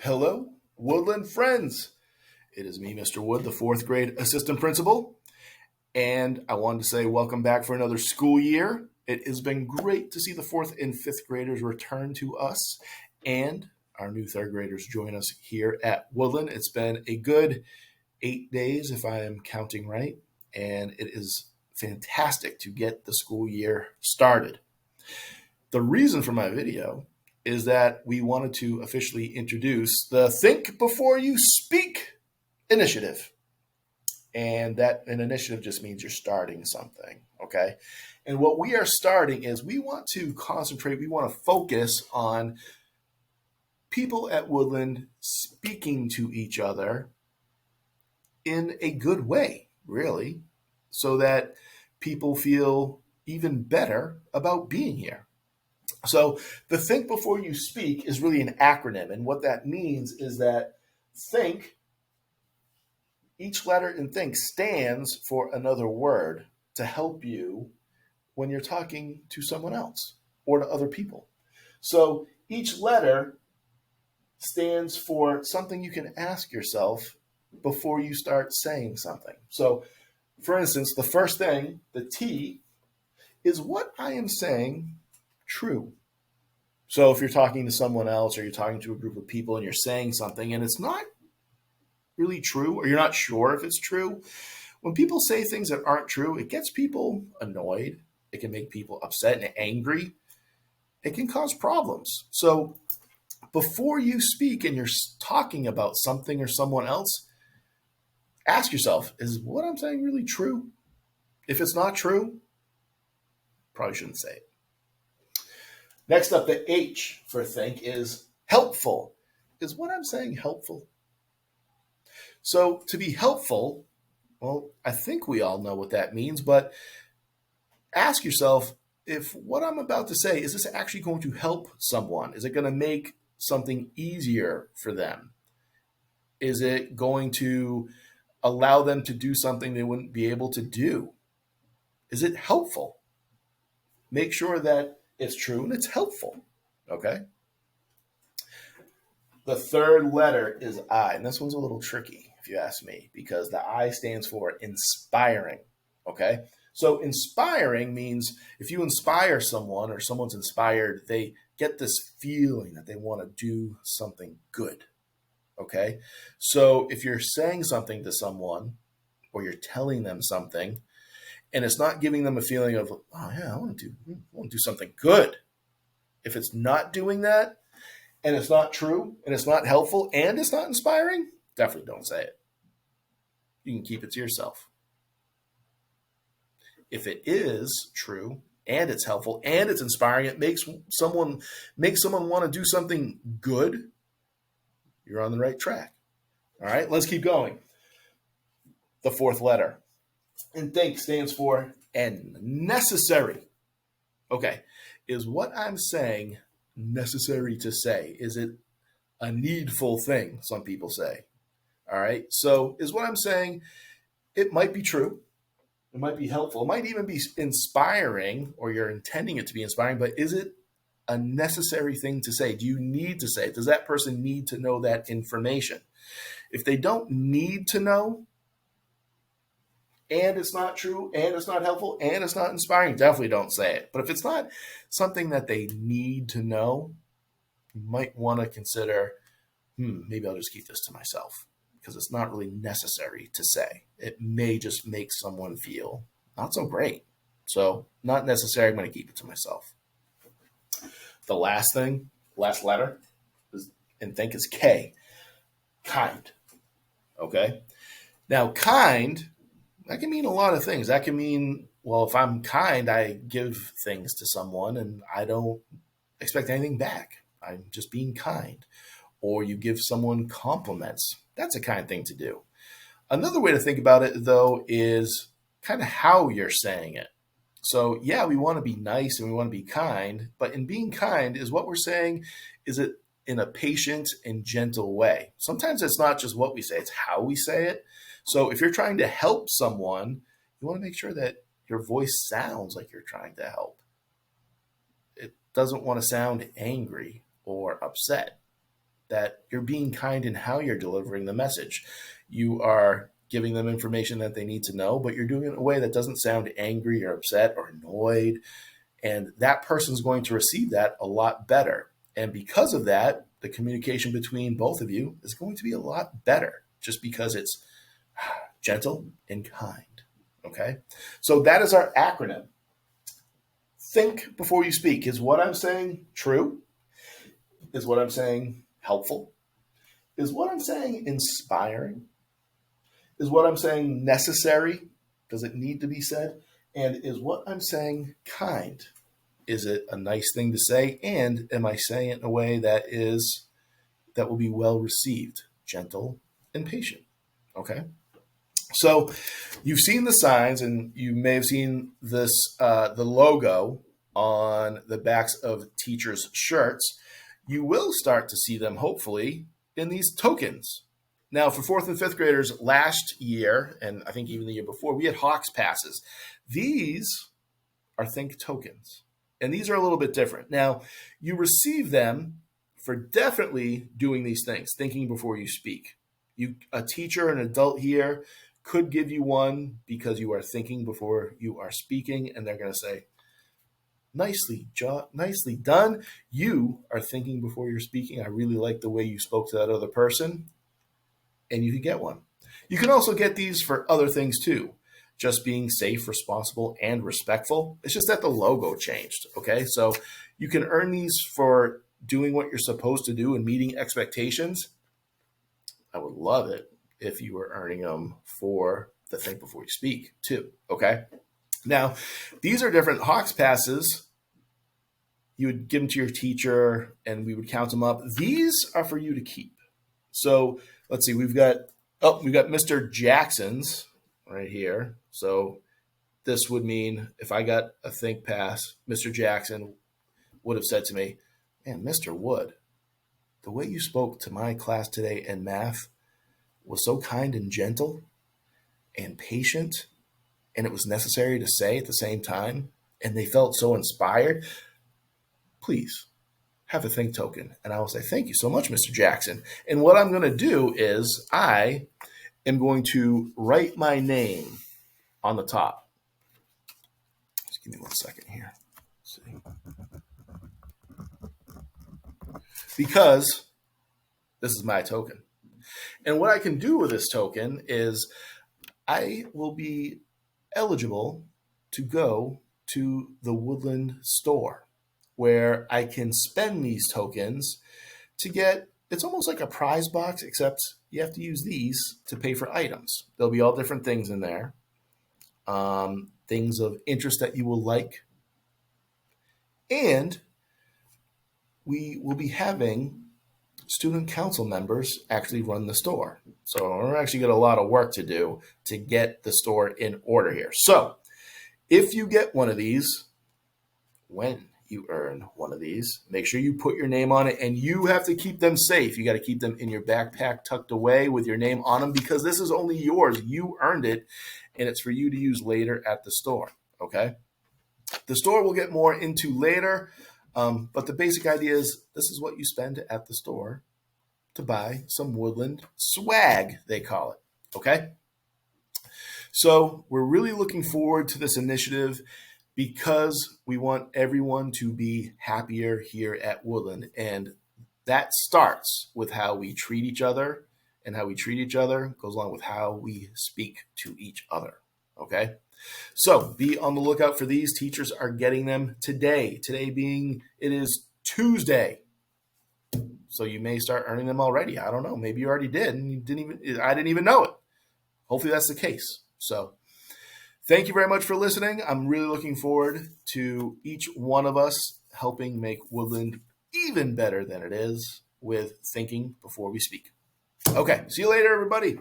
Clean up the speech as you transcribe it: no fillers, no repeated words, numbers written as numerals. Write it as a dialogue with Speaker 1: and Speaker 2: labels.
Speaker 1: Hello, Woodland friends. It is me, Mr. Wood, the fourth grade assistant principal, and I wanted to say welcome back for another school year. It has been great to see the fourth and fifth graders return to us, and our new third graders join us here at Woodland. It's been a good 8 days, if I am counting right, and it is fantastic to get the school year started. The reason for my video is that we wanted to officially introduce the Think Before You Speak initiative. And that an initiative just means you're starting something, okay? And what we are starting is we want to concentrate, we want to focus on people at Woodland speaking to each other in a good way, really, so that people feel even better about being here. So the Think Before You Speak is really an acronym. And what that means is that think, each letter in think stands for another word to help you when you're talking to someone else or to other people. So each letter stands for something you can ask yourself before you start saying something. So, for instance, the first thing, the T, is what I am saying true? So if you're talking to someone else or you're talking to a group of people and you're saying something and it's not really true or you're not sure if it's true, when people say things that aren't true, it gets people annoyed. It can make people upset and angry. It can cause problems. So before you speak and you're talking about something or someone else, ask yourself, is what I'm saying really true? If it's not true, probably shouldn't say it. Next up, the H for think is helpful. Is what I'm saying helpful? So to be helpful, well, I think we all know what that means, but ask yourself if what I'm about to say, is this actually going to help someone? Is it going to make something easier for them? Is it going to allow them to do something they wouldn't be able to do? Is it helpful? Make sure that it's true and it's helpful. Okay. The third letter is I, and this one's a little tricky if you ask me, because the I stands for inspiring. Okay. So inspiring means if you inspire someone or someone's inspired, they get this feeling that they want to do something good. Okay. So if you're saying something to someone or you're telling them something and it's not giving them a feeling of, oh yeah, I want to do something good. If it's not doing that and it's not true and it's not helpful and it's not inspiring, definitely don't say it. You can keep it to yourself. If it is true and it's helpful and it's inspiring, it makes someone want to do something good, you're on the right track. All right, let's keep going. The fourth letter in think stands for N, necessary. Okay, is what I'm saying necessary to say? Is it a needful thing? Some people say. All right, so is what I'm saying, it might be true. It might be helpful. It might even be inspiring, or you're intending it to be inspiring, but is it a necessary thing to say? Do you need to say it? Does that person need to know that information? If they don't need to know, and it's not true, and it's not helpful, and it's not inspiring, definitely don't say it. But if it's not something that they need to know, you might want to consider, maybe I'll just keep this to myself because it's not really necessary to say. It may just make someone feel not so great. So not necessary, I'm going to keep it to myself. The last letter is, and think is K, kind. Okay. Now, kind, that can mean a lot of things. That can mean, well, if I'm kind, I give things to someone and I don't expect anything back. I'm just being kind. Or you give someone compliments. That's a kind thing to do. Another way to think about it, though, is kind of how you're saying it. So, yeah, we want to be nice and we want to be kind, but in being kind, is what we're saying, is it in a patient and gentle way? Sometimes it's not just what we say, it's how we say it. So if you're trying to help someone, you want to make sure that your voice sounds like you're trying to help. It doesn't want to sound angry or upset. that you're being kind in how you're delivering the message. You are giving them information that they need to know, but you're doing it in a way that doesn't sound angry or upset or annoyed. And that person's going to receive that a lot better. And because of that, the communication between both of you is going to be a lot better just because it's gentle and kind. Okay? So that is our acronym. Think before you speak. Is what I'm saying true? Is what I'm saying helpful? Is what I'm saying inspiring? Is what I'm saying necessary? Does it need to be said? And is what I'm saying kind? Is it a nice thing to say? And am I saying it in a way that will be well received, gentle and patient? Okay. So you've seen the signs, and you may have seen this, the logo on the backs of teachers' shirts. You will start to see them, hopefully, in these tokens. Now, for 4th and 5th graders last year, and I think even the year before, we had Hawks passes. These are Think tokens, and these are a little bit different. Now, you receive them for definitely doing these things, thinking before you speak. A teacher, an adult here, could give you one because you are thinking before you are speaking, and they're going to say, nicely done. You are thinking before you're speaking. I really like the way you spoke to that other person. And you can get one. You can also get these for other things too. Just being safe, responsible, and respectful. It's just that the logo changed, okay? So you can earn these for doing what you're supposed to do and meeting expectations. I would love it if you were earning them for the Think Before You Speak too, okay? Now, these are different Hawks passes. You would give them to your teacher, and we would count them up. These are for you to keep. So let's see, we've got Mr. Jackson's right here. So this would mean if I got a Think Pass, Mr. Jackson would have said to me, man, Mr. Wood, the way you spoke to my class today in math was so kind and gentle and patient, and it was necessary to say at the same time, and they felt so inspired. Please have a Think token. And I will say, thank you so much, Mr. Jackson. And what I'm going to do is I am going to write my name on the top. Just give me 1 second here. Let's see. Because this is my token. And what I can do with this token is I will be eligible to go to the Woodland store, where I can spend these tokens to get, it's almost like a prize box, except you have to use these to pay for items. There'll be all different things in there, things of interest that you will like. And we will be having student council members actually run the store. So we're actually got a lot of work to do to get the store in order here. So if you get one of these, when you earn one of these, make sure you put your name on it, and you have to keep them safe. You got to keep them in your backpack tucked away with your name on them, because this is only yours. You earned it, and it's for you to use later at the store, okay? The store we'll get more into later, but the basic idea is this is what you spend at the store to buy some Woodland swag, they call it, okay? So we're really looking forward to this initiative because we want everyone to be happier here at Woodland. And that starts with how we treat each other, and how we treat each other goes along with how we speak to each other, okay? So be on the lookout for these. Teachers are getting them today. Today being, it is Tuesday. So you may start earning them already. I don't know. Maybe you already did, and I didn't even know it. Hopefully that's the case. So thank you very much for listening. I'm really looking forward to each one of us helping make Woodland even better than it is with thinking before we speak. Okay, see you later, everybody.